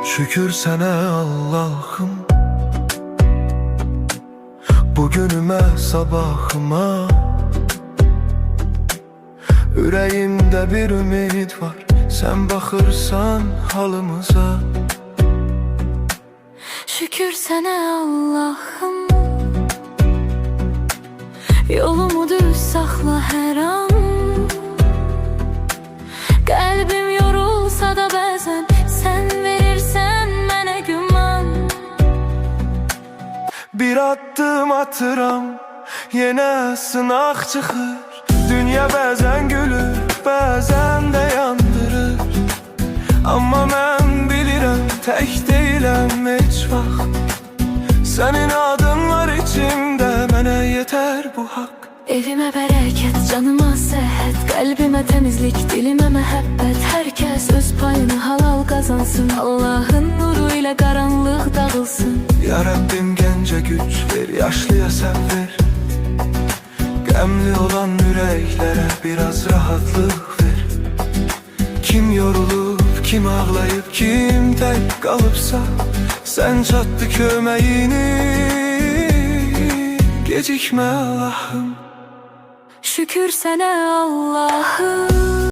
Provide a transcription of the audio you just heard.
Şükür sana Allah'ım, bugünüme sabahıma. Ürəyimdə bir ümid var, sen baxırsan halımıza. Şükür sana Allah'ım, yolumu düz saxla hər an. Qəlbim yorulsa da bəzən sən verirsən mənə güman. Bir addım atıram, yenə sınaq çıxır. Dünya bəzən gülür, bəzən də yandırır. Amma mən bilirəm, tək deyiləm heç vaxt. Sənin adın var içimdə, mənə yetər bu haqq. Evimə bərəkət, canıma səhət, qəlbimə təmizlik, dilimə məhəbbət. Hər kəs öz payını halal qazansın, Allahın nuru ilə qaranlıq dağılsın. Ya Rabbim gəncə güc ver, yaşlıya səbr ver. Qəmli olan ürəklərə biraz rahatlıq ver. Kim yorulub, kim ağlayıb, kim tək qalıbsa, sən çatdı köməyini, gecikmə Allah'ım. Şükür sənə Allah'ım.